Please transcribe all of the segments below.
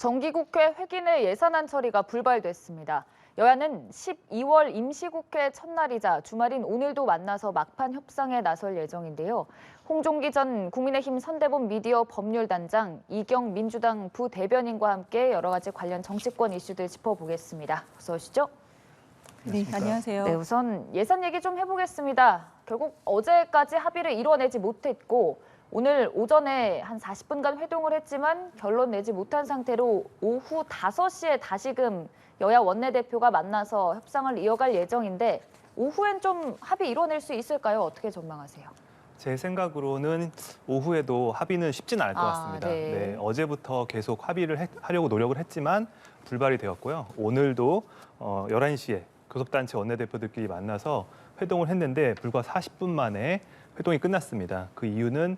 정기국회 회기내 예산안 처리가 불발됐습니다. 여야는 12월 임시국회 첫날이자 주말인 오늘도 만나서 막판 협상에 나설 예정인데요. 홍종기 전 국민의힘 선대본 미디어 법률단장, 이경 민주당 부대변인과 함께 여러 가지 관련 정치권 이슈들 짚어보겠습니다. 어서 오시죠. 네, 안녕하세요. 네, 우선 예산 얘기 좀 해보겠습니다. 결국 어제까지 합의를 이뤄내지 못했고 오늘 오전에 한 40분간 회동을 했지만 결론 내지 못한 상태로 오후 5시에 다시금 여야 원내대표가 만나서 협상을 이어갈 예정인데 오후엔 좀 합의 이뤄낼 수 있을까요? 어떻게 전망하세요? 제 생각으로는 오후에도 합의는 쉽지는 않을 것 같습니다. 네, 어제부터 계속 합의를 하려고 노력을 했지만 불발이 되었고요. 오늘도 11시에 교섭단체 원내대표들끼리 만나서 회동을 했는데 불과 40분 만에 회동이 끝났습니다. 그 이유는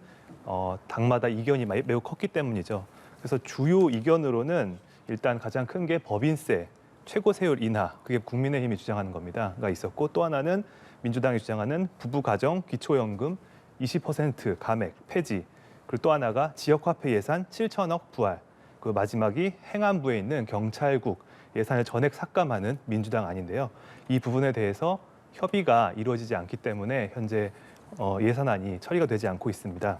당마다 이견이 매우 컸기 때문이죠. 그래서 주요 이견으로는 일단 가장 큰 게 법인세 최고 세율 인하, 그게 국민의힘이 주장하는 겁니다.가 있었고, 또 하나는 민주당이 주장하는 부부가정 기초연금 20% 감액 폐지, 그리고 또 하나가 지역화폐 예산 7천억 부활, 그 마지막이 행안부에 있는 경찰국 예산을 전액 삭감하는 민주당 안인데요. 이 부분에 대해서 협의가 이루어지지 않기 때문에 현재 예산안이 처리가 되지 않고 있습니다.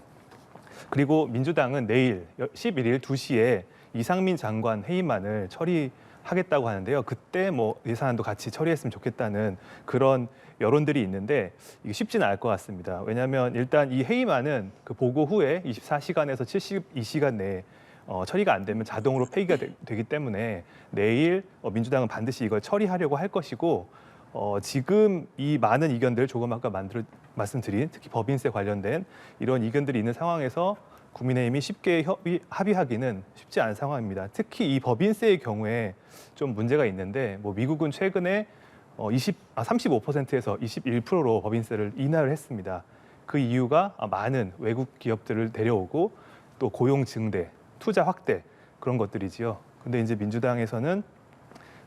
그리고 민주당은 내일 11일 2시에 이상민 장관 해임안을 처리하겠다고 하는데요. 그때 예산안도 같이 처리했으면 좋겠다는 그런 여론들이 있는데 이게 쉽지는 않을 것 같습니다. 왜냐하면 일단 이 해임안은 그 보고 후에 24시간에서 72시간 내에 처리가 안 되면 자동으로 폐기가 되기 때문에 내일 민주당은 반드시 이걸 처리하려고 할 것이고, 지금 이 많은 이견들 조금 아까 말씀드린 특히 법인세 관련된 이런 이견들이 있는 상황에서 국민의힘이 쉽게 합의하기는 쉽지 않은 상황입니다. 특히 이 법인세의 경우에 좀 문제가 있는데 미국은 최근에 35%에서 21%로 법인세를 인하를 했습니다. 그 이유가 많은 외국 기업들을 데려오고 또 고용 증대, 투자 확대 그런 것들이지요. 근데 이제 민주당에서는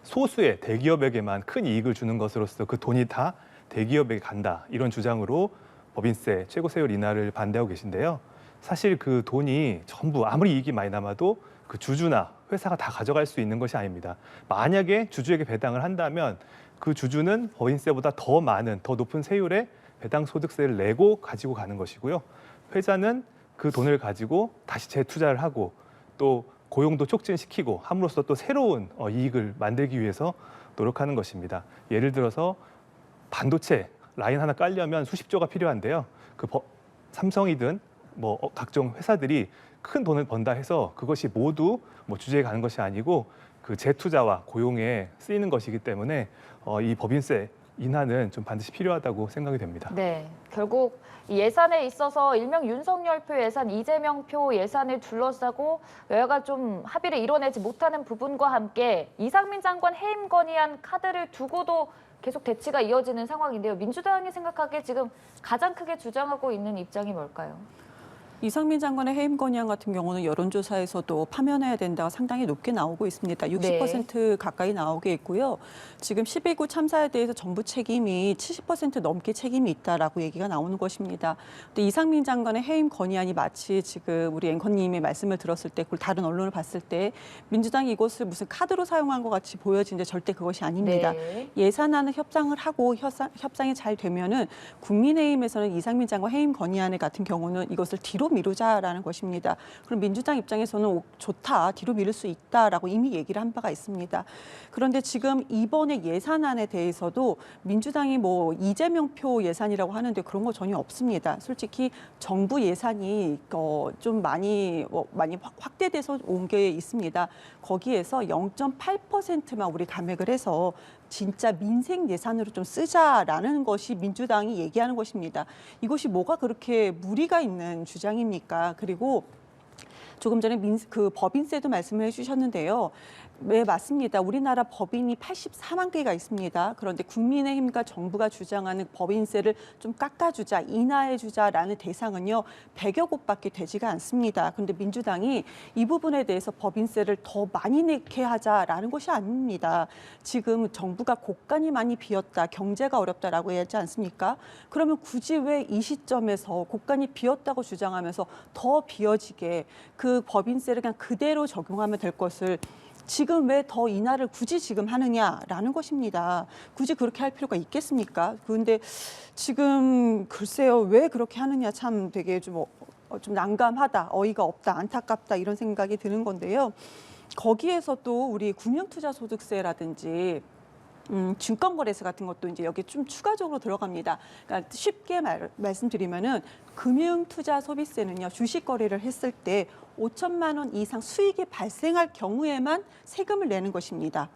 소수의 대기업에게만 큰 이익을 주는 것으로서 그 돈이 다 대기업에게 간다, 이런 주장으로 법인세 최고 세율 인하를 반대하고 계신데요. 사실 그 돈이 전부 아무리 이익이 많이 남아도 그 주주나 회사가 다 가져갈 수 있는 것이 아닙니다. 만약에 주주에게 배당을 한다면 그 주주는 법인세보다 더 많은, 더 높은 세율의 배당 소득세를 내고 가지고 가는 것이고요. 회사는 그 돈을 가지고 다시 재투자를 하고 또 고용도 촉진시키고 함으로써 또 새로운 이익을 만들기 위해서 노력하는 것입니다. 예를 들어서 반도체 라인 하나 깔려면 수십조가 필요한데요. 삼성이든 각종 회사들이 큰 돈을 번다 해서 그것이 모두 주주에 가는 것이 아니고 그 재투자와 고용에 쓰이는 것이기 때문에 이 법인세 인하는 좀 반드시 필요하다고 생각이 됩니다. 네, 결국 이 예산에 있어서 일명 윤석열표 예산, 이재명표 예산을 둘러싸고 여야가 좀 합의를 이뤄내지 못하는 부분과 함께 이상민 장관 해임 건의안 카드를 두고도 계속 대치가 이어지는 상황인데요. 민주당이 생각하기에 지금 가장 크게 주장하고 있는 입장이 뭘까요? 이상민 장관의 해임 건의안 같은 경우는 여론조사에서도 파면해야 된다가 상당히 높게 나오고 있습니다. 60% 가까이 나오게 있고요. 지금 12구 참사에 대해서 정부 책임이 70% 넘게 책임이 있다라고 얘기가 나오는 것입니다. 근데 이상민 장관의 해임 건의안이 마치 지금 우리 앵커님의 말씀을 들었을 때, 그걸 다른 언론을 봤을 때 민주당이 이것을 무슨 카드로 사용한 것 같이 보여지는데 절대 그것이 아닙니다. 예산안을 협상을 하고 협상이 잘 되면은 국민의힘에서는 이상민 장관 해임 건의안 같은 경우는 이것을 뒤로 미루자라는 것입니다. 그럼 민주당 입장에서는 좋다, 뒤로 미룰 수 있다라고 이미 얘기를 한 바가 있습니다. 그런데 지금 이번에 예산안에 대해서도 민주당이 이재명표 예산이라고 하는데 그런 거 전혀 없습니다. 솔직히 정부 예산이 좀 많이 확대돼서 온 게 있습니다. 거기에서 0.8%만 우리 감액을 해서 진짜 민생 예산으로 좀 쓰자라는 것이 민주당이 얘기하는 것입니다. 이것이 뭐가 그렇게 무리가 있는 주장입니까? 그리고 조금 전에 그 법인세도 말씀을 해주셨는데요. 네, 맞습니다. 우리나라 법인이 84만 개가 있습니다. 그런데 국민의힘과 정부가 주장하는 법인세를 좀 깎아주자, 인하해주자라는 대상은요, 100여 곳밖에 되지가 않습니다. 그런데 민주당이 이 부분에 대해서 법인세를 더 많이 내게 하자라는 것이 아닙니다. 지금 정부가 곳간이 많이 비었다, 경제가 어렵다라고 하지 않습니까? 그러면 굳이 왜 이 시점에서 곳간이 비었다고 주장하면서 더 비어지게 그 그 법인세를 그냥 그대로 적용하면 될 것을 지금 왜 더 인하를 굳이 지금 하느냐라는 것입니다. 굳이 그렇게 할 필요가 있겠습니까? 그런데 지금 글쎄요, 왜 그렇게 하느냐 참 되게 좀 난감하다, 어이가 없다, 안타깝다 이런 생각이 드는 건데요. 거기에서 또 우리 금융투자소득세라든지 증권거래세 같은 것도 이제 여기 좀 추가적으로 들어갑니다. 그러니까 쉽게 말씀드리면은 금융투자소비세는요, 주식 거래를 했을 때 5천만 원 이상 수익이 발생할 경우에만 세금을 내는 것입니다.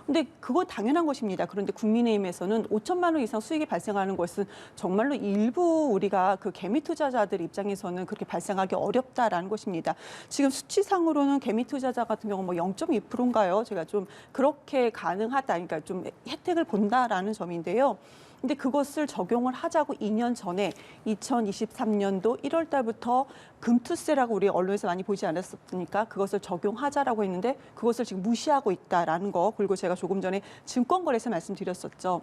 근데 그건 당연한 것입니다. 그런데 국민의힘에서는 5천만 원 이상 수익이 발생하는 것은 정말로 일부 우리가 그 개미 투자자들 입장에서는 그렇게 발생하기 어렵다라는 것입니다. 지금 수치상으로는 개미 투자자 같은 경우 뭐 0.2%인가요? 제가 좀 그렇게 가능하다, 그러니까 좀 혜택을 본다라는 점인데요. 근데 그것을 적용을 하자고 2년 전에 2023년도 1월 달부터 금투세라고 우리 언론에서 많이 보지 않았습니까? 그것을 적용하자라고 했는데 그것을 지금 무시하고 있다라는 거. 그리고 제가 조금 전에 증권거래세 말씀드렸었죠.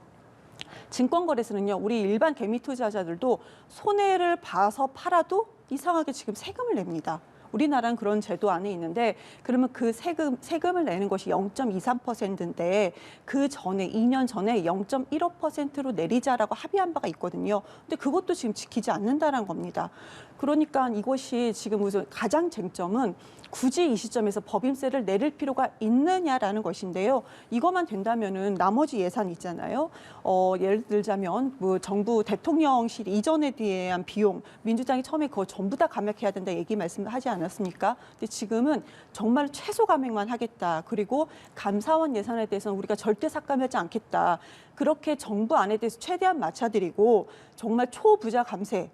증권거래세는요, 우리 일반 개미 투자자들도 손해를 봐서 팔아도 이상하게 지금 세금을 냅니다. 우리나라는 그런 제도 안에 있는데 그러면 그 세금을 내는 것이 0.23%인데 그 전에 2년 전에 0.15%로 내리자라고 합의한 바가 있거든요. 근데 그것도 지금 지키지 않는다는 겁니다. 그러니까 이것이 지금 우선 가장 쟁점은 굳이 이 시점에서 법인세를 내릴 필요가 있느냐라는 것인데요. 이것만 된다면은 나머지 예산 있잖아요. 예를 들자면 뭐 정부 대통령실 이전에 대한 비용, 민주당이 처음에 그거 전부 다 감액해야 된다 얘기 말씀하지 않았습니까? 근데 지금은 정말 최소 감액만 하겠다. 그리고 감사원 예산에 대해서는 우리가 절대 삭감하지 않겠다. 그렇게 정부 안에 대해서 최대한 맞춰드리고 정말 초부자 감세.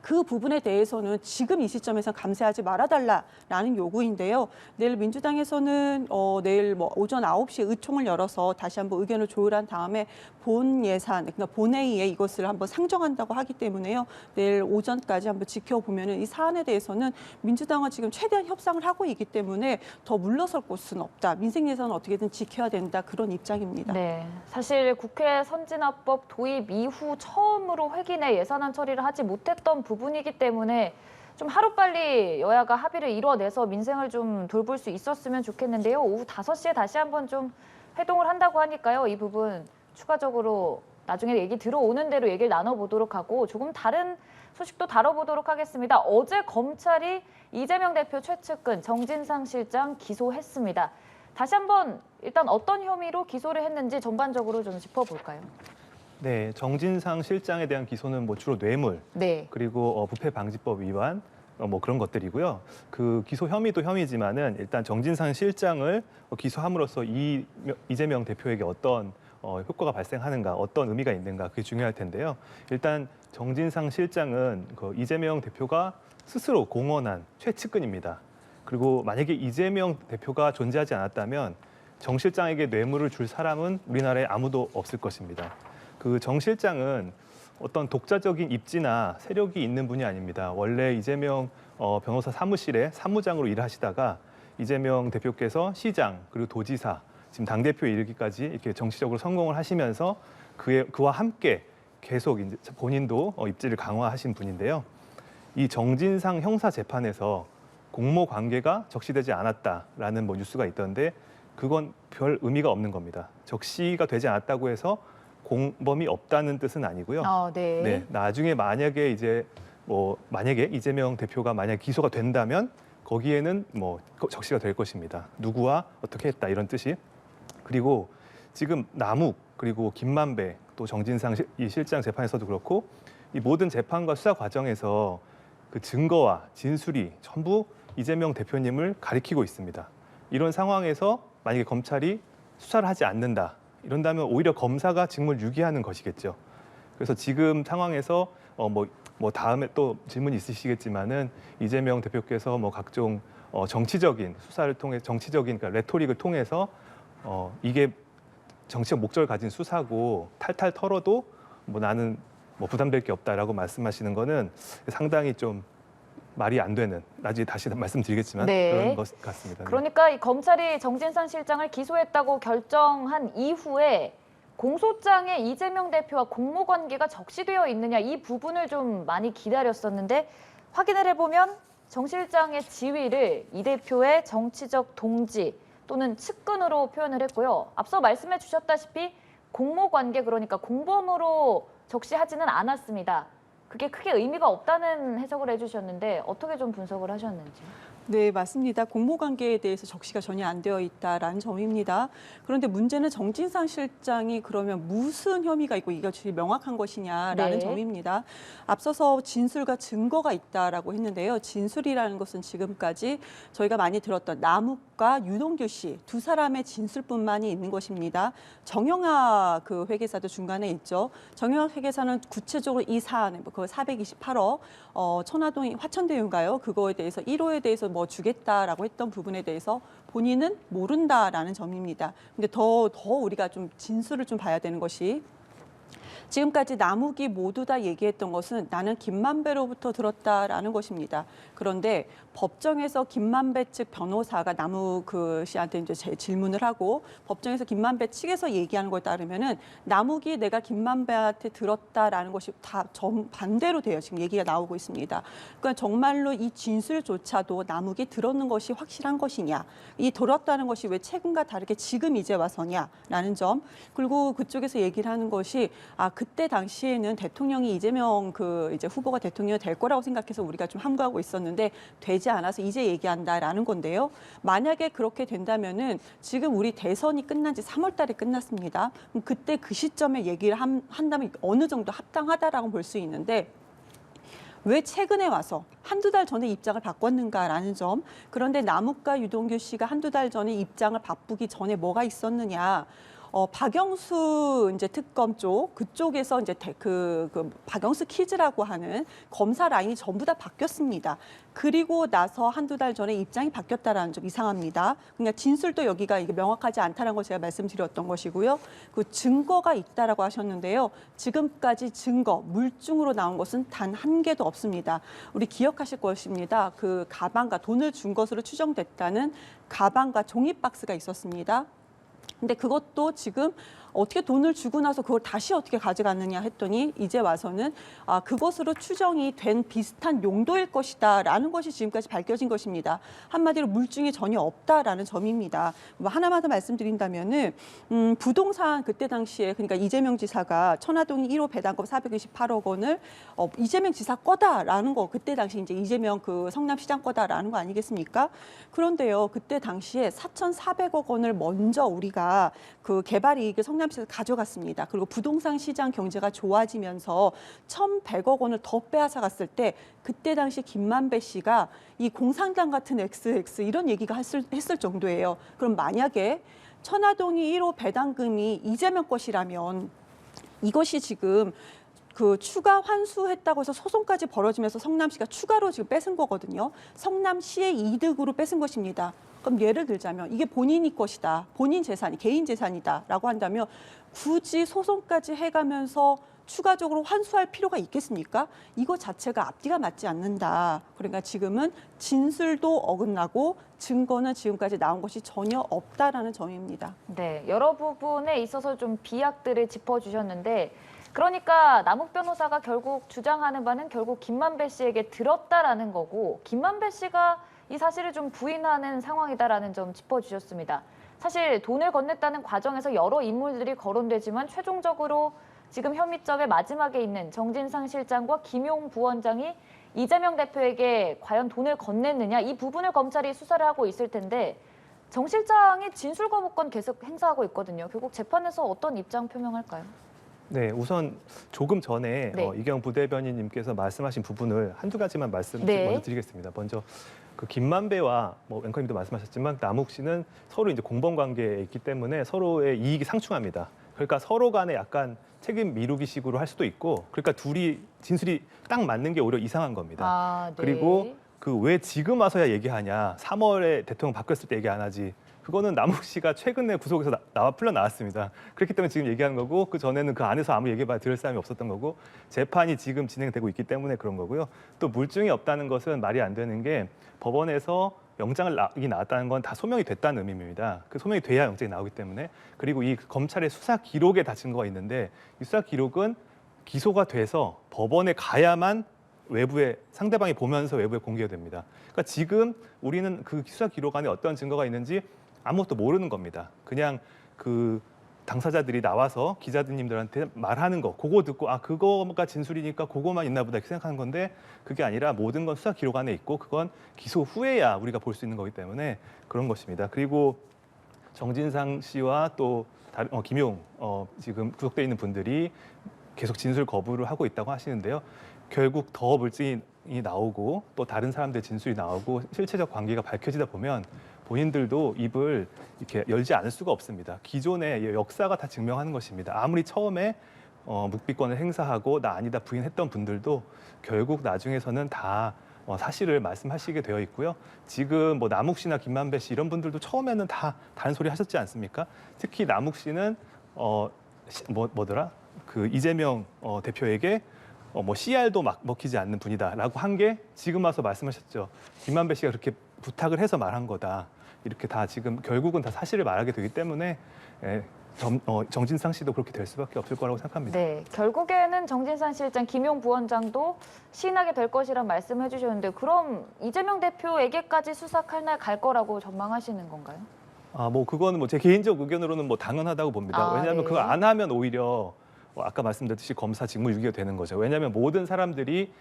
그 부분에 대해서는 지금 이 시점에서 감세하지 말아달라라는 요구인데요. 내일 민주당에서는 내일 뭐 오전 9시에 의총을 열어서 다시 한번 의견을 조율한 다음에 본 예산, 그러니까 본회의에 이것을 한번 상정한다고 하기 때문에요. 내일 오전까지 한번 지켜보면은 이 사안에 대해서는 민주당은 지금 최대한 협상을 하고 있기 때문에 더 물러설 곳은 없다. 민생 예산은 어떻게든 지켜야 된다. 그런 입장입니다. 네, 사실 국회 선진화법 도입 이후 처음으로 회기 내 예산안 처리를 하지 못했던 부분이기 때문에 좀 하루빨리 여야가 합의를 이뤄내서 민생을 좀 돌볼 수 있었으면 좋겠는데요. 오후 5시에 다시 한번 좀 회동을 한다고 하니까요. 이 부분 추가적으로 나중에 얘기 들어오는 대로 얘기를 나눠보도록 하고 조금 다른 소식도 다뤄보도록 하겠습니다. 어제 검찰이 이재명 대표 최측근 정진상 실장 기소했습니다. 다시 한번 일단 어떤 혐의로 기소를 했는지 전반적으로 좀 짚어볼까요? 네, 정진상 실장에 대한 기소는 뭐 주로 뇌물, 네. 그리고 부패방지법 위반, 뭐 그런 것들이고요. 그 기소 혐의도 혐의지만은 일단 정진상 실장을 기소함으로써 이재명 대표에게 어떤 효과가 발생하는가, 어떤 의미가 있는가, 그게 중요할 텐데요. 일단 정진상 실장은 그 이재명 대표가 스스로 공언한 최측근입니다. 그리고 만약에 이재명 대표가 존재하지 않았다면 정 실장에게 뇌물을 줄 사람은 우리나라에 아무도 없을 것입니다. 그 정 실장은 어떤 독자적인 입지나 세력이 있는 분이 아닙니다. 원래 이재명 변호사 사무실에 사무장으로 일하시다가 이재명 대표께서 시장 그리고 도지사, 지금 당대표에 이르기까지 이렇게 정치적으로 성공을 하시면서 그와 함께 계속 이제 본인도 입지를 강화하신 분인데요. 이 정진상 형사 재판에서 공모 관계가 적시되지 않았다라는 뭐 뉴스가 있던데 그건 별 의미가 없는 겁니다. 적시가 되지 않았다고 해서 공범이 없다는 뜻은 아니고요. 네. 네, 나중에 만약에 이재명 대표가 만약 기소가 된다면 거기에는 뭐 적시가 될 것입니다. 누구와 어떻게 했다 이런 뜻이. 그리고 지금 남욱 그리고 김만배 또 정진상 이 실장 재판에서도 그렇고 이 모든 재판과 수사 과정에서 그 증거와 진술이 전부 이재명 대표님을 가리키고 있습니다. 이런 상황에서 만약에 검찰이 수사를 하지 않는다. 이런다면 오히려 검사가 직무를 유기하는 것이겠죠. 그래서 지금 상황에서 다음에 또 질문이 있으시겠지만은 이재명 대표께서 뭐 각종 정치적인 수사를 통해 정치적인 그러니까 레토릭을 통해서 이게 정치적 목적을 가진 수사고 탈탈 털어도 뭐 나는 뭐 부담될 게 없다라고 말씀하시는 거는 상당히 좀 말이 안 되는, 나중에 다시 말씀드리겠지만 네. 그런 것 같습니다. 그러니까 이 검찰이 정진상 실장을 기소했다고 결정한 이후에 공소장에 이재명 대표와 공모 관계가 적시되어 있느냐 이 부분을 좀 많이 기다렸었는데 확인을 해보면 정 실장의 지위를 이 대표의 정치적 동지 또는 측근으로 표현을 했고요. 앞서 말씀해 주셨다시피 공모관계, 그러니까 공범으로 적시하지는 않았습니다. 그게 크게 의미가 없다는 해석을 해주셨는데 어떻게 좀 분석을 하셨는지요? 네, 맞습니다. 공모관계에 대해서 적시가 전혀 안 되어 있다라는 점입니다. 그런데 문제는 정진상 실장이 그러면 무슨 혐의가 있고 이것이 명확한 것이냐라는 네. 점입니다. 앞서서 진술과 증거가 있다라고 했는데요. 진술이라는 것은 지금까지 저희가 많이 들었던 남욱과 유동규 씨 두 사람의 진술뿐만이 있는 것입니다. 정영학 그 회계사도 중간에 있죠. 정영학 회계사는 구체적으로 이 사안에 그 428억 천화동 화천대유인가요? 그거에 대해서 1호에 대해서 뭐 주겠다라고 했던 부분에 대해서 본인은 모른다라는 점입니다. 근데 더 우리가 좀 진술을 좀 봐야 되는 것이 지금까지 남욱이 모두 다 얘기했던 것은 나는 김만배로부터 들었다라는 것입니다. 그런데 법정에서 김만배 측 변호사가 남욱 그 씨한테 이제 질문을 하고 법정에서 김만배 측에서 얘기하는 것에 따르면은 남욱이 내가 김만배한테 들었다라는 것이 다 정반대로 돼요. 지금 얘기가 나오고 있습니다. 그러니까 정말로 이 진술조차도 남욱이 들었는 것이 확실한 것이냐, 이 들었다는 것이 왜 최근과 다르게 지금 이제 와서냐라는 점, 그리고 그쪽에서 얘기를 하는 것이 그때 당시에는 대통령이 이재명 그 이제 후보가 대통령이 될 거라고 생각해서 우리가 좀 함구하고 있었는데 되지 않아서 이제 얘기한다라는 건데요. 만약에 그렇게 된다면은 지금 우리 대선이 끝난 지 3월 달에 끝났습니다. 그럼 그때 그 시점에 얘기를 한다면 어느 정도 합당하다라고 볼 수 있는데 왜 최근에 와서 한두 달 전에 입장을 바꿨는가라는 점. 그런데 남욱과 유동규 씨가 한두 달 전에 입장을 바꾸기 전에 뭐가 있었느냐. 박영수 이제 특검 쪽 그쪽에서 이제 그 박영수 키즈라고 하는 검사 라인이 전부 다 바뀌었습니다. 그리고 나서 한두 달 전에 입장이 바뀌었다라는 점 이상합니다. 그러니까 진술도 여기가 이게 명확하지 않다는 걸 제가 말씀드렸던 것이고요. 그 증거가 있다라고 하셨는데요. 지금까지 증거 물증으로 나온 것은 단 한 개도 없습니다. 우리 기억하실 것입니다. 그 가방과 돈을 준 것으로 추정됐다는 가방과 종이 박스가 있었습니다. 근데 그것도 지금 어떻게 돈을 주고 나서 그걸 다시 어떻게 가져갔느냐 했더니 이제 와서는 그것으로 추정이 된 비슷한 용도일 것이다라는 것이 지금까지 밝혀진 것입니다. 한마디로 물증이 전혀 없다라는 점입니다. 뭐 하나만 더 말씀드린다면은 부동산 그때 당시에 그러니까 이재명 지사가 천화동이 1호 배당금 428억 원을 이재명 지사 거다라는 거 그때 당시 이제 이재명 그 성남시장 거다라는 거 아니겠습니까? 그런데요 그때 당시에 4,400억 원을 먼저 우리가 그 개발 이익을 성남시에서 가져갔습니다. 그리고 부동산 시장 경제가 좋아지면서 1,100억 원을 더 빼앗아갔을 때 그때 당시 김만배 씨가 이 공산당 같은 XX 이런 얘기가 했을 정도예요. 그럼 만약에 천화동이 1호 배당금이 이재명 것이라면 이것이 지금 그 추가 환수했다고 해서 소송까지 벌어지면서 성남시가 추가로 지금 뺏은 거거든요. 성남시의 이득으로 뺏은 것입니다. 그럼 예를 들자면 이게 본인이 것이다. 본인 재산이 개인 재산이다라고 한다면 굳이 소송까지 해가면서 추가적으로 환수할 필요가 있겠습니까? 이거 자체가 앞뒤가 맞지 않는다. 그러니까 지금은 진술도 어긋나고 증거는 지금까지 나온 것이 전혀 없다라는 점입니다. 네, 여러 부분에 있어서 좀 비약들을 짚어주셨는데 그러니까 남욱 변호사가 결국 주장하는 바는 결국 김만배 씨에게 들었다라는 거고 김만배 씨가 이 사실을 좀 부인하는 상황이다라는 점 짚어주셨습니다. 사실 돈을 건넸다는 과정에서 여러 인물들이 거론되지만 최종적으로 지금 혐의점의 마지막에 있는 정진상 실장과 김용 부원장이 이재명 대표에게 과연 돈을 건넸느냐 이 부분을 검찰이 수사를 하고 있을 텐데 정 실장이 진술 거부권 계속 행사하고 있거든요. 결국 재판에서 어떤 입장 표명할까요? 네, 우선 조금 전에 네. 이경 부대변인님께서 말씀하신 부분을 한두 가지만 말씀 네. 먼저 드리겠습니다. 먼저 그 김만배와 앵커님도 말씀하셨지만 남욱 씨는 서로 이제 공범 관계에 있기 때문에 서로의 이익이 상충합니다. 그러니까 서로 간에 약간 책임 미루기식으로 할 수도 있고, 그러니까 둘이 진술이 딱 맞는 게 오히려 이상한 겁니다. 네. 그리고 그 왜 지금 와서야 얘기하냐? 3월에 대통령 바뀌었을 때 얘기 안 하지. 그거는 남욱 씨가 최근에 구속에서 풀려 나왔습니다. 그렇기 때문에 지금 얘기하는 거고 그 전에는 그 안에서 아무 얘기 들을 사람이 없었던 거고 재판이 지금 진행되고 있기 때문에 그런 거고요. 또 물증이 없다는 것은 말이 안 되는 게 법원에서 영장이 나왔다는 건 다 소명이 됐다는 의미입니다. 그 소명이 돼야 영장이 나오기 때문에. 그리고 이 검찰의 수사 기록에 다 증거가 있는데 이 수사 기록은 기소가 돼서 법원에 가야만 외부에 상대방이 보면서 외부에 공개가 됩니다. 그러니까 지금 우리는 그 수사 기록 안에 어떤 증거가 있는지 아무것도 모르는 겁니다. 그냥 그 당사자들이 나와서 기자님들한테 말하는 거, 그거 듣고 아 그거가 진술이니까 그거만 있나 보다 이렇게 생각하는 건데 그게 아니라 모든 건 수사 기록 안에 있고 그건 기소 후에야 우리가 볼 수 있는 거기 때문에 그런 것입니다. 그리고 정진상 씨와 또 김용 지금 구속돼 있는 분들이 계속 진술 거부를 하고 있다고 하시는데요. 결국 더 물증이 나오고 또 다른 사람들 진술이 나오고 실체적 관계가 밝혀지다 보면 본인들도 입을 이렇게 열지 않을 수가 없습니다. 기존의 역사가 다 증명하는 것입니다. 아무리 처음에 묵비권을 행사하고 나 아니다 부인했던 분들도 결국 나중에서는 다 사실을 말씀하시게 되어 있고요. 지금 뭐 남욱 씨나 김만배 씨 이런 분들도 처음에는 다 다른 소리 하셨지 않습니까? 특히 남욱 씨는 뭐더라? 그 이재명 대표에게 뭐 CR도 막 먹히지 않는 분이다라고 한 게 지금 와서 말씀하셨죠. 김만배 씨가 그렇게 부탁을 해서 말한 거다. 이렇게 다 지금 결국은 다 사실을 말하게 되기 때문에 정진상 씨도 그렇게 될 수밖에 없을 거라고 생각합니다. 네, 결국에는 정진상 실장, 김용 부원장도 시인하게 될 것이란 말씀해 주셨는데 그럼 이재명 대표에게까지 수사 칼날 갈 거라고 전망하시는 건가요? 뭐 그거는 뭐 제 개인적 의견으로는 뭐 당연하다고 봅니다. 왜냐하면 네. 그거 안 하면 오히려 아까 말씀드렸듯이 검사 직무유기가 되는 거죠. 왜냐하면 모든 사람들이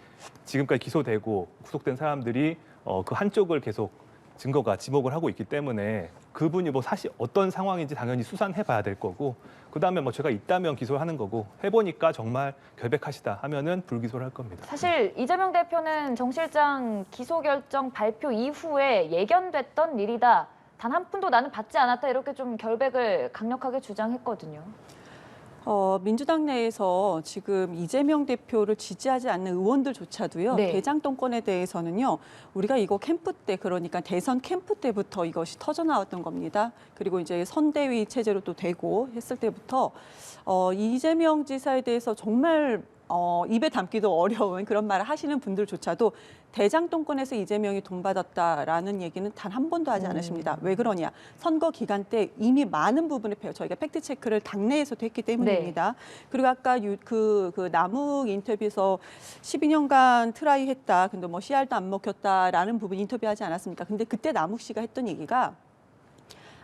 지금까지 기소되고 구속된 사람들이 그 한쪽을 계속 증거가 지목을 하고 있기 때문에 그분이 뭐 사실 어떤 상황인지 당연히 수사해봐야 될 거고 그다음에 뭐 죄가 있다면 기소를 하는 거고 해보니까 정말 결백하시다 하면은 불기소를 할 겁니다. 사실 이재명 대표는 정 실장 기소 결정 발표 이후에 예견됐던 일이다. 단 한 푼도 나는 받지 않았다. 이렇게 좀 결백을 강력하게 주장했거든요. 민주당 내에서 지금 이재명 대표를 지지하지 않는 의원들조차도요. 네. 대장동권에 대해서는요. 우리가 이거 캠프 때 그러니까 대선 캠프 때부터 이것이 터져나왔던 겁니다. 그리고 이제 선대위 체제로 또 되고 했을 때부터 이재명 지사에 대해서 정말 입에 담기도 어려운 그런 말을 하시는 분들조차도 대장동권에서 이재명이 돈 받았다라는 얘기는 단 한 번도 하지 않으십니다. 왜 그러냐? 선거 기간 때 이미 많은 부분에 저희가 팩트 체크를 당내에서도 했기 때문입니다. 그리고 아까 그 남욱 인터뷰에서 12년간 트라이 했다. 근데 뭐 CR도 안 먹혔다라는 부분 인터뷰하지 않았습니까? 근데 그때 남욱 씨가 했던 얘기가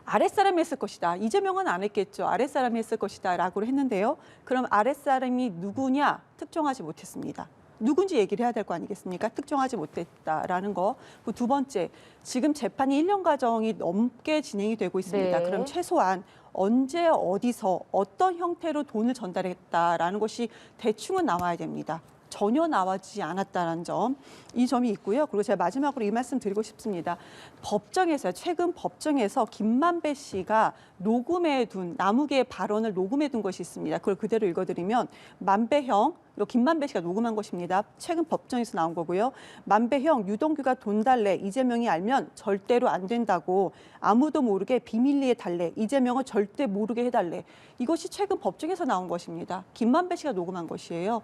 아랫사람이 했을 것이다. 이재명은 안 했겠죠. 아랫사람이 했을 것이다. 라고 했는데요. 그럼 아랫사람이 누구냐? 특정하지 못했습니다. 누군지 얘기를 해야 될 거 아니겠습니까? 특정하지 못했다라는 거. 그 두 번째, 지금 재판이 1년 과정이 넘게 진행이 되고 있습니다. 네. 그럼 최소한 언제 어디서 어떤 형태로 돈을 전달했다라는 것이 대충은 나와야 됩니다. 전혀 나와지지 않았다는 점, 이 점이 있고요. 그리고 제가 마지막으로 이 말씀 드리고 싶습니다. 법정에서 최근 법정에서 김만배 씨가 녹음해둔 남욱의 발언을 녹음해둔 것이 있습니다. 그걸 그대로 읽어드리면 만배 형, 이거 김만배 씨가 녹음한 것입니다. 최근 법정에서 나온 거고요. 만배 형, 유동규가 돈 달래. 이재명이 알면 절대로 안 된다고. 아무도 모르게 비밀리에 달래. 이재명은 절대 모르게 해달래. 이것이 최근 법정에서 나온 것입니다. 김만배 씨가 녹음한 것이에요.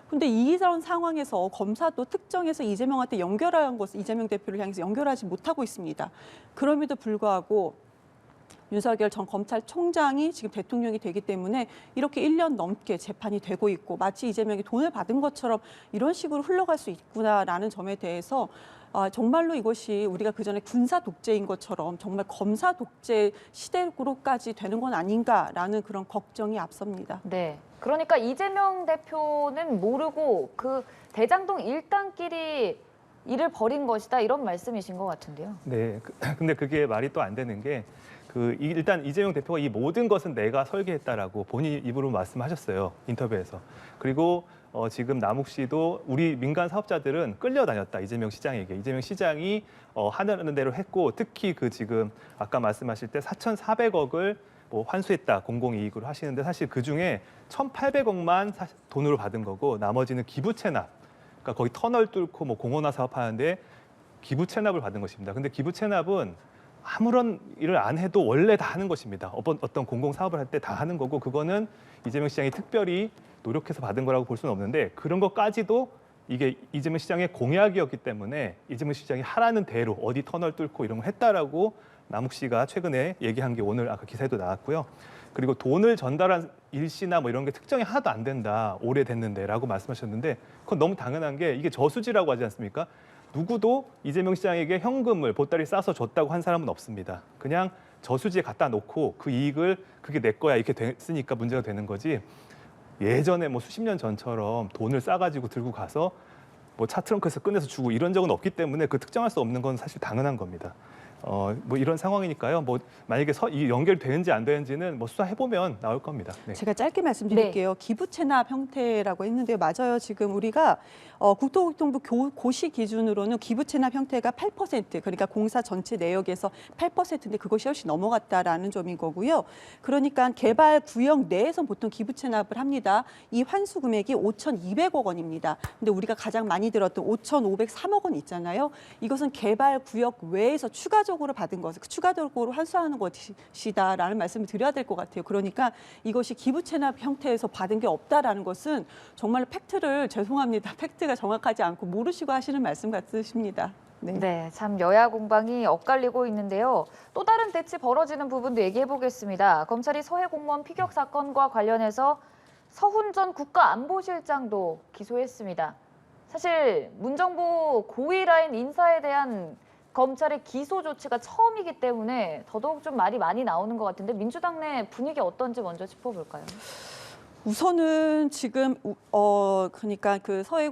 근데 이런 상황에서 검사도 특정해서 이재명한테 연결한 것을 이재명 대표를 향해서 연결하지 못하고 있습니다. 그럼에도 불구하고 윤석열 전 검찰총장이 지금 대통령이 되기 때문에 이렇게 1년 넘게 재판이 되고 있고 마치 이재명이 돈을 받은 것처럼 이런 식으로 흘러갈 수 있구나라는 점에 대해서 정말로 이것이 우리가 그전에 군사 독재인 것처럼 정말 검사 독재 시대로까지 되는 건 아닌가라는 그런 걱정이 앞섭니다. 네. 그러니까 이재명 대표는 모르고 그 대장동 일당끼리 일을 벌인 것이다. 이런 말씀이신 것 같은데요. 네. 근데 그게 말이 또 안 되는 게 일단 이재명 대표가 이 모든 것은 내가 설계했다라고 본인 입으로 말씀하셨어요. 인터뷰에서. 그리고 지금 남욱 씨도 우리 민간 사업자들은 끌려다녔다. 이재명 시장에게. 이재명 시장이 하는 대로 했고 특히 그 지금 아까 말씀하실 때 4,400억을 뭐 환수했다. 공공이익으로 하시는데 사실 그중에 1,800억만 돈으로 받은 거고 나머지는 기부 체납. 그러니까 거기 터널 뚫고 뭐 공원화 사업하는데 기부 체납을 받은 것입니다. 근데 기부 체납은 아무런 일을 안 해도 원래 다 하는 것입니다. 어떤 공공 사업을 할 때 다 하는 거고 그거는 이재명 시장이 특별히 노력해서 받은 거라고 볼 수는 없는데 그런 것까지도 이게 이재명 시장의 공약이었기 때문에 이재명 시장이 하라는 대로 어디 터널 뚫고 이런 거 했다라고 남욱 씨가 최근에 얘기한 게 오늘 아까 기사에도 나왔고요. 그리고 돈을 전달한 일시나 뭐 이런 게 특정이 하나도 안 된다. 오래됐는데라고 말씀하셨는데 그건 너무 당연한 게 이게 저수지라고 하지 않습니까? 누구도 이재명 시장에게 현금을 보따리 싸서 줬다고 한 사람은 없습니다. 그냥 저수지에 갖다 놓고 그 이익을 그게 내 거야 이렇게 됐으니까 문제가 되는 거지. 예전에 뭐 수십 년 전처럼 돈을 싸가지고 들고 가서 뭐 차 트렁크에서 꺼내서 주고 이런 적은 없기 때문에 그 특정할 수 없는 건 사실 당연한 겁니다. 뭐 이런 상황이니까요. 뭐 만약에 이 연결되는지 안 되는지는 뭐 수사해 보면 나올 겁니다. 네. 제가 짧게 말씀드릴게요. 기부 체납 형태라고 했는데요. 맞아요. 지금 우리가 국토교통부 고시 기준으로는 기부 체납 형태가 8%, 그러니까 공사 전체 내역에서 8%인데 그것이 훨씬 넘어갔다라는 점인 거고요. 그러니까 개발 구역 내에서 보통 기부 체납을 합니다. 이 환수 금액이 5,200억 원입니다. 근데 우리가 가장 많이 들었던 5,503억 원 있잖아요. 이것은 개발 구역 외에서 추가적으로 받은 것을 추가적으로 환수하는 것이다라는 말씀을 드려야 될 것 같아요. 그러니까 이것이 기부 체납 형태에서 받은 게 없다라는 것은 정말 팩트를 죄송합니다. 팩트가 정확하지 않고 모르시고 하시는 말씀 같으십니다. 네, 참 여야 공방이 엇갈리고 있는데요. 또 다른 대치 벌어지는 부분도 얘기해 보겠습니다. 검찰이 서해 공무원 피격 사건과 관련해서 서훈 전 국가안보실장도 기소했습니다. 사실 문정부 고위 라인 인사에 대한 검찰의 기소 조치가 처음이기 때문에 더더욱 좀 말이 많이 나오는 것 같은데 민주당 내 분위기 어떤지 먼저 짚어볼까요? 우선은 지금 그러니까 그 서해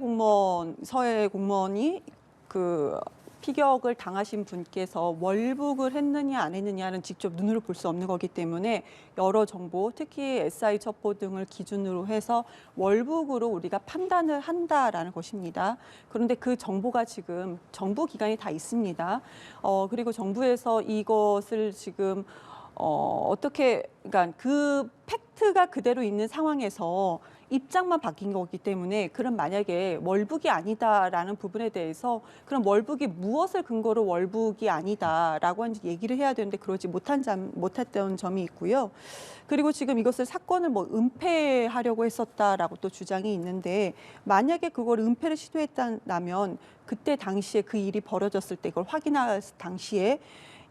공무원이 그 피격을 당하신 분께서 월북을 했느냐 안 했느냐는 직접 눈으로 볼 수 없는 거기 때문에 여러 정보, 특히 SI 첩보 등을 기준으로 해서 월북으로 우리가 판단을 한다라는 것입니다. 그런데 그 정보가 지금 정부 기관이 다 있습니다. 그리고 정부에서 이것을 지금 그러니까 그 팩트가 그대로 있는 상황에서 입장만 바뀐 거기 때문에 그럼 만약에 월북이 아니다라는 부분에 대해서 그럼 월북이 무엇을 근거로 월북이 아니다라고 하는지 얘기를 해야 되는데 그러지 못했던 점이 있고요. 그리고 지금 이것을 사건을 뭐 은폐하려고 했었다라고 또 주장이 있는데 만약에 그걸 은폐를 시도했다면 그때 당시에 그 일이 벌어졌을 때 그걸 확인할 당시에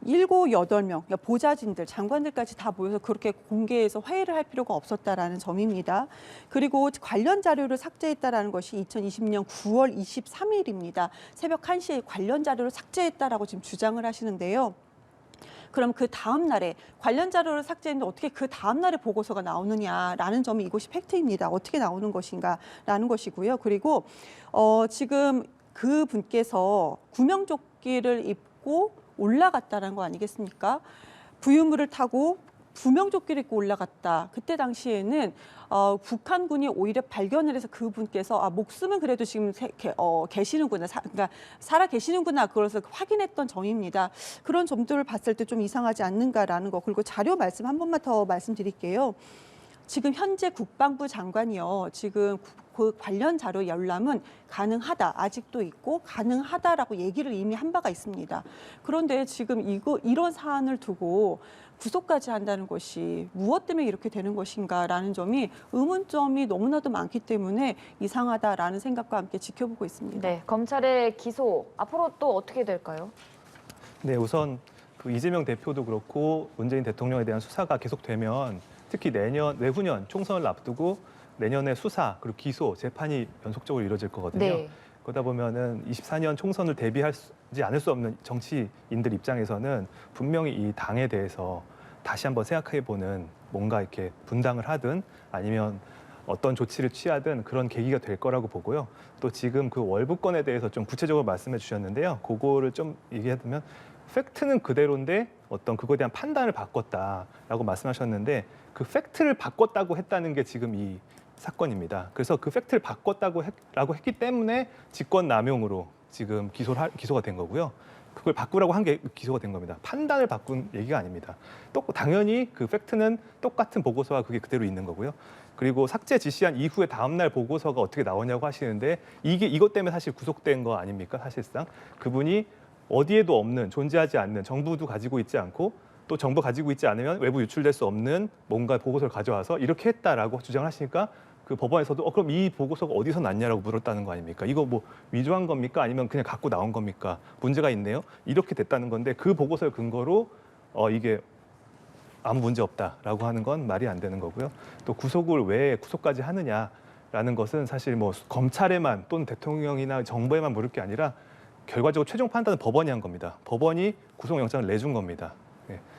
7, 8명, 그러니까 보좌진들, 장관들까지 다 모여서 그렇게 공개해서 회의를 할 필요가 없었다라는 점입니다. 그리고 관련 자료를 삭제했다라는 것이 2020년 9월 23일입니다. 새벽 1시에 관련 자료를 삭제했다라고 지금 주장을 하시는데요. 그럼 그 다음 날에 관련 자료를 삭제했는데 어떻게 그 다음 날에 보고서가 나오느냐라는 점이 이것이 팩트입니다. 어떻게 나오는 것인가라는 것이고요. 그리고 지금 그 분께서 구명조끼를 입고 올라갔다는 거 아니겠습니까? 부유물을 타고 구명조끼를 입고 올라갔다. 그때 당시에는 북한군이 오히려 발견을 해서 그분께서 목숨은 그래도 지금 계시는구나, 그러니까 살아 계시는구나 그것을 확인했던 점입니다. 그런 점들을 봤을 때 좀 이상하지 않는가라는 거. 그리고 자료 말씀 한 번만 더 말씀드릴게요. 지금 현재 국방부 장관이요. 지금 그 관련 자료 열람은 가능하다, 아직도 있고 가능하다라고 얘기를 이미 한 바가 있습니다. 그런데 지금 이런 사안을 두고 구속까지 한다는 것이 무엇 때문에 이렇게 되는 것인가라는 점이 의문점이 너무나도 많기 때문에 이상하다라는 생각과 함께 지켜보고 있습니다. 네, 검찰의 기소 앞으로 또 어떻게 될까요? 네, 우선 그 이재명 대표도 그렇고 문재인 대통령에 대한 수사가 계속되면 특히 내후년 총선을 앞두고 내년에 수사 그리고 기소 재판이 연속적으로 이루어질 거거든요. 네. 그러다 보면은 24년 총선을 대비하지 않을 수 없는 정치인들 입장에서는 분명히 이 당에 대해서 다시 한번 생각해보는 뭔가 이렇게 분당을 하든 아니면 어떤 조치를 취하든 그런 계기가 될 거라고 보고요. 또 지금 그 월북권에 대해서 좀 구체적으로 말씀해 주셨는데요. 그거를 좀 얘기하면 팩트는 그대로인데 어떤 그거에 대한 판단을 바꿨다라고 말씀하셨는데 그 팩트를 바꿨다고 했다는 게 지금 이 사건입니다. 그래서 그 팩트를 바꿨다고 했기 때문에 직권남용으로 지금 기소가 된 거고요. 그걸 바꾸라고 한 게 기소가 된 겁니다. 판단을 바꾼 얘기가 아닙니다. 또 당연히 그 팩트는 똑같은 보고서와 그게 그대로 있는 거고요. 그리고 삭제 지시한 이후에 다음날 보고서가 어떻게 나오냐고 하시는데 이것 때문에 사실 구속된 거 아닙니까? 사실상 그분이 어디에도 없는 존재하지 않는 정부도 가지고 있지 않고 또 정부 가지고 있지 않으면 외부 유출될 수 없는 뭔가 보고서를 가져와서 이렇게 했다라고 주장을 하시니까 그 법원에서도 그럼 이 보고서가 어디서 났냐라고 물었다는 거 아닙니까? 이거 뭐 위조한 겁니까? 아니면 그냥 갖고 나온 겁니까? 문제가 있네요. 이렇게 됐다는 건데 그 보고서를 근거로 이게 아무 문제 없다라고 하는 건 말이 안 되는 거고요. 또 구속을 왜 구속까지 하느냐라는 것은 사실 뭐 검찰에만 또는 대통령이나 정부에만 물을 게 아니라 결과적으로 최종 판단은 법원이 한 겁니다. 법원이 구속영장을 내준 겁니다.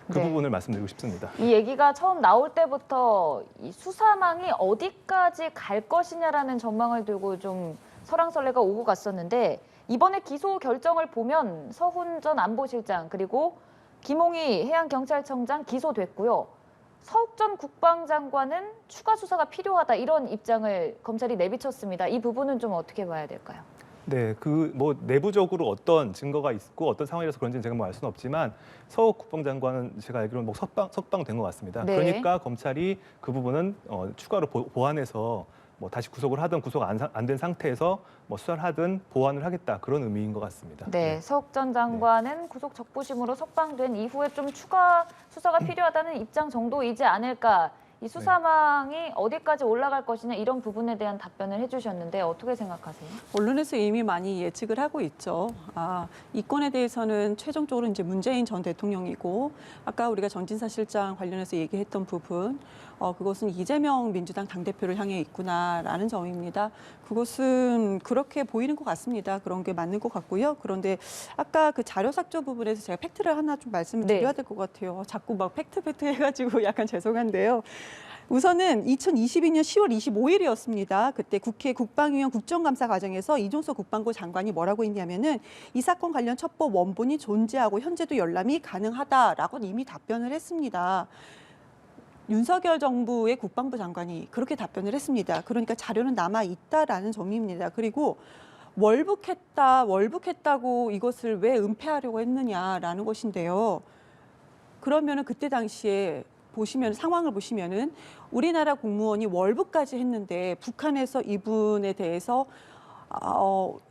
그 네. 부분을 말씀드리고 싶습니다. 이 얘기가 처음 나올 때부터 이 수사망이 어디까지 갈 것이냐라는 전망을 두고 좀 설왕설래가 오고 갔었는데 이번에 기소 결정을 보면 서훈 전 안보실장 그리고 김홍희 해양경찰청장 기소됐고요. 서욱 전 국방장관은 추가 수사가 필요하다 이런 입장을 검찰이 내비쳤습니다. 이 부분은 좀 어떻게 봐야 될까요? 네, 그 뭐 내부적으로 어떤 증거가 있고 어떤 상황이라서 그런지는 제가 뭐 알 수는 없지만 서욱 국방장관은 제가 알기로는 뭐 석방된 것 같습니다. 네. 그러니까 검찰이 그 부분은 추가로 보완해서 뭐 다시 구속을 하든 구속 안 된 상태에서 뭐 수사를 하든 보완을 하겠다 그런 의미인 것 같습니다. 네, 서욱 전 장관은 구속 적부심으로 석방된 이후에 좀 추가 수사가 필요하다는 입장 정도이지 않을까. 이 수사망이 어디까지 올라갈 것이냐 이런 부분에 대한 답변을 해주셨는데 어떻게 생각하세요? 언론에서 이미 많이 예측을 하고 있죠. 이 건에 대해서는 최종적으로 이제 문재인 전 대통령이고 아까 우리가 정진사 실장 관련해서 얘기했던 부분 그것은 이재명 민주당 당대표를 향해 있구나라는 점입니다. 그것은 그렇게 보이는 것 같습니다. 그런 게 맞는 것 같고요. 그런데 아까 그 자료 삭제 부분에서 제가 팩트를 하나 좀 말씀을 네. 드려야 될 것 같아요. 자꾸 막 팩트 해가지고 약간 죄송한데요. 우선은 2022년 10월 25일이었습니다. 그때 국회 국방위원 국정감사 과정에서 이종석 국방부 장관이 뭐라고 했냐면은 이 사건 관련 첩보 원본이 존재하고 현재도 열람이 가능하다라고 이미 답변을 했습니다. 윤석열 정부의 국방부 장관이 그렇게 답변을 했습니다. 그러니까 자료는 남아 있다라는 점입니다. 그리고 월북했다고 이것을 왜 은폐하려고 했느냐라는 것인데요. 그러면은 그때 당시에 상황을 보시면은 우리나라 공무원이 월북까지 했는데 북한에서 이분에 대해서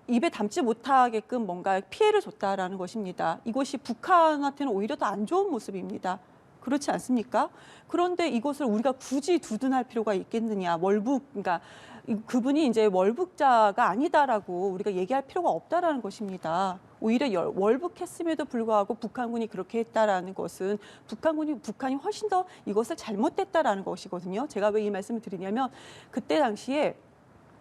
입에 담지 못하게끔 뭔가 피해를 줬다라는 것입니다. 이것이 북한한테는 오히려 더 안 좋은 모습입니다. 그렇지 않습니까? 그런데 이것을 우리가 굳이 두둔할 필요가 있겠느냐? 그러니까 그분이 이제 월북자가 아니다라고 우리가 얘기할 필요가 없다라는 것입니다. 오히려 월북했음에도 불구하고 북한군이 그렇게 했다라는 것은 북한이 훨씬 더 이것을 잘못했다라는 것이거든요. 제가 왜 이 말씀을 드리냐면 그때 당시에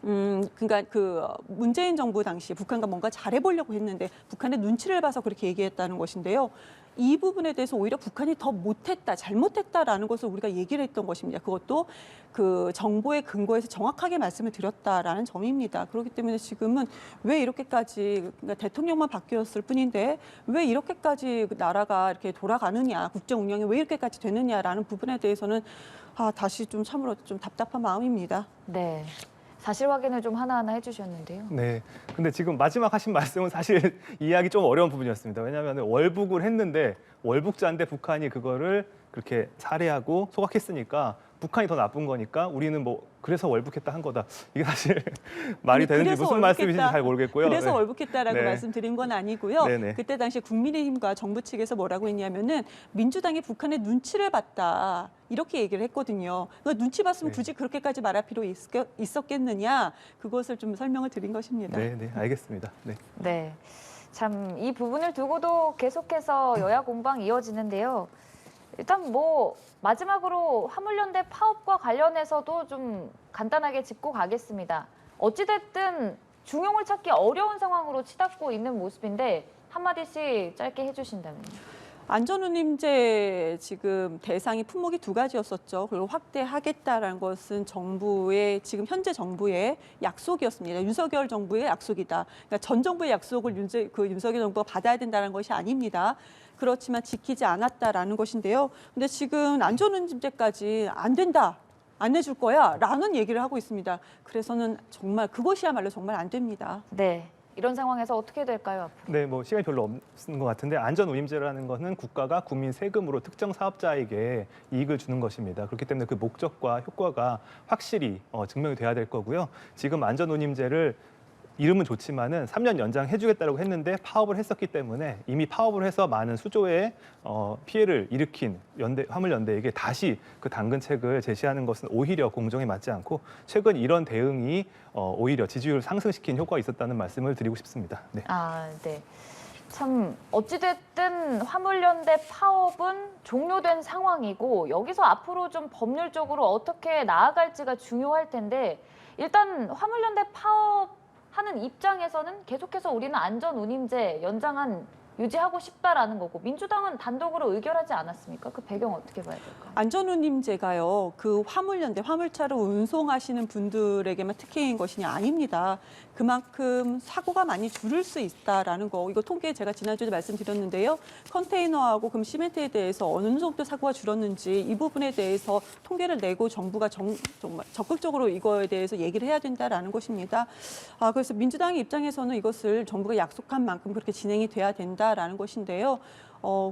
그러니까 그 문재인 정부 당시 북한과 뭔가 잘해보려고 했는데 북한의 눈치를 봐서 그렇게 얘기했다는 것인데요. 이 부분에 대해서 오히려 북한이 더 못했다, 잘못했다라는 것을 우리가 얘기를 했던 것입니다. 그것도 그 정보의 근거에서 정확하게 말씀을 드렸다라는 점입니다. 그렇기 때문에 지금은 왜 이렇게까지 그러니까 대통령만 바뀌었을 뿐인데 왜 이렇게까지 나라가 이렇게 돌아가느냐, 국정 운영이 왜 이렇게까지 되느냐라는 부분에 대해서는 다시 좀 참으로 좀 답답한 마음입니다. 네. 사실 확인을 좀 하나하나 해주셨는데요. 네. 근데 지금 마지막 하신 말씀은 사실 이해하기 좀 어려운 부분이었습니다. 왜냐하면 월북을 했는데 월북자인데 북한이 그거를 그렇게 살해하고 소각했으니까 북한이 더 나쁜 거니까 우리는 뭐 그래서 월북했다 한 거다. 이게 사실 말이 되는지 무슨 말씀이신지 잘 모르겠고요. 그래서 네. 월북했다라고 네. 말씀드린 건 아니고요. 네네. 그때 당시 국민의힘과 정부 측에서 뭐라고 했냐면은 민주당이 북한의 눈치를 봤다. 이렇게 얘기를 했거든요. 그러니까 눈치 봤으면 네. 굳이 그렇게까지 말할 필요 있었겠느냐. 그것을 좀 설명을 드린 것입니다. 네, 네, 알겠습니다. 네. 네. 참 이 부분을 두고도 계속해서 여야 공방 이어지는데요. 일단 뭐 마지막으로 화물연대 파업과 관련해서도 좀 간단하게 짚고 가겠습니다. 어찌됐든 중용을 찾기 어려운 상황으로 치닫고 있는 모습인데 한마디씩 짧게 해주신다면요. 안전운임제 지금 대상이 품목이 두 가지였었죠. 그리고 확대하겠다라는 것은 지금 현재 정부의 약속이었습니다. 윤석열 정부의 약속이다. 그러니까 전 정부의 약속을 윤석열 정부가 받아야 된다는 것이 아닙니다. 그렇지만 지키지 않았다라는 것인데요. 근데 지금 안전운임제까지 안 된다. 안 내줄 거야 라는 얘기를 하고 있습니다. 그래서는 정말 그것이야말로 정말 안 됩니다. 네. 이런 상황에서 어떻게 될까요? 앞으로? 네, 뭐 시간이 별로 없는 것 같은데 안전운임제라는 것은 국가가 국민 세금으로 특정 사업자에게 이익을 주는 것입니다. 그렇기 때문에 그 목적과 효과가 확실히 증명이 돼야 될 거고요. 지금 안전운임제를 이름은 좋지만은 3년 연장해주겠다고 했는데 파업을 했었기 때문에 이미 파업을 해서 많은 수조의 피해를 일으킨 화물연대에게 다시 그 당근책을 제시하는 것은 오히려 공정에 맞지 않고 최근 이런 대응이 오히려 지지율을 상승시킨 효과가 있었다는 말씀을 드리고 싶습니다. 네. 네. 참 어찌됐든 화물연대 파업은 종료된 상황이고 여기서 앞으로 좀 법률적으로 어떻게 나아갈지가 중요할 텐데 일단 화물연대 파업하는 입장에서는 계속해서 우리는 안전운임제 연장안 유지하고 싶다라는 거고 민주당은 단독으로 의결하지 않았습니까? 그 배경 어떻게 봐야 될까요? 안전운임제가요, 그 화물연대, 화물차로 운송하시는 분들에게만 특혜인 것이 아닙니다. 그만큼 사고가 많이 줄을 수 있다라는 거, 이거 통계 제가 지난주에 말씀드렸는데요. 컨테이너하고 금 시멘트에 대해서 어느 정도 사고가 줄었는지 이 부분에 대해서 통계를 내고 정부가 정말 적극적으로 이거에 대해서 얘기를 해야 된다라는 것입니다. 그래서 민주당의 입장에서는 이것을 정부가 약속한 만큼 그렇게 진행이 돼야 된다라는 것인데요.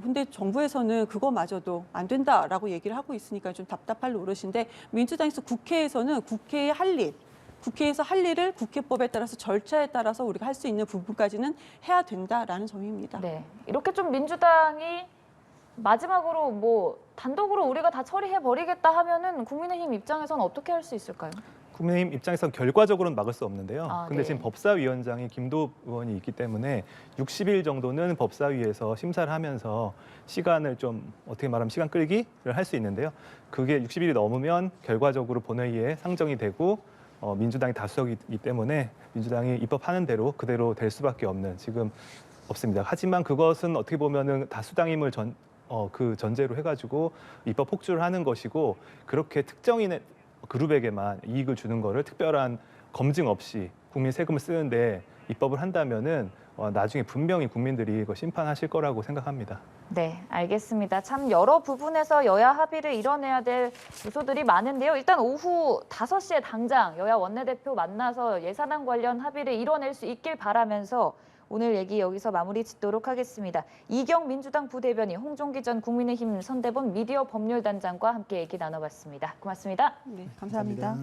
근데 정부에서는 그거마저도 안 된다라고 얘기를 하고 있으니까 좀 답답할 노릇인데 민주당에서 국회에서는 국회의 할 일, 국회에서 할 일을 국회법에 따라서 절차에 따라서 우리가 할 수 있는 부분까지는 해야 된다라는 점입니다. 네, 이렇게 좀 민주당이 마지막으로 뭐 단독으로 우리가 다 처리해 버리겠다 하면은 국민의힘 입장에서는 어떻게 할 수 있을까요? 국민의힘 입장에선 결과적으로는 막을 수 없는데요. 근데 네. 지금 법사위원장이 김도읍 의원이 있기 때문에 60일 정도는 법사위에서 심사를 하면서 시간을 좀 어떻게 말하면 시간 끌기를 할 수 있는데요. 그게 60일이 넘으면 결과적으로 본회의에 상정이 되고 민주당이 다수석이기 때문에 민주당이 입법하는 대로 그대로 될 수밖에 없는 지금 없습니다. 하지만 그것은 어떻게 보면은 다수당임을 그 전제로 해가지고 입법 폭주를 하는 것이고 그렇게 특정인의 그룹에게만 이익을 주는 거를 특별한 검증 없이 국민 세금을 쓰는데 입법을 한다면은 나중에 분명히 국민들이 이거 심판하실 거라고 생각합니다. 네, 알겠습니다. 참 여러 부분에서 여야 합의를 이뤄내야 될 요소들이 많은데요. 일단 오후 5시에 당장 여야 원내대표 만나서 예산안 관련 합의를 이뤄낼 수 있길 바라면서 오늘 얘기 여기서 마무리 짓도록 하겠습니다. 이경 민주당 부대변인, 홍종기 전 국민의힘 선대본 미디어 법률단장과 함께 얘기 나눠봤습니다. 고맙습니다. 네, 감사합니다.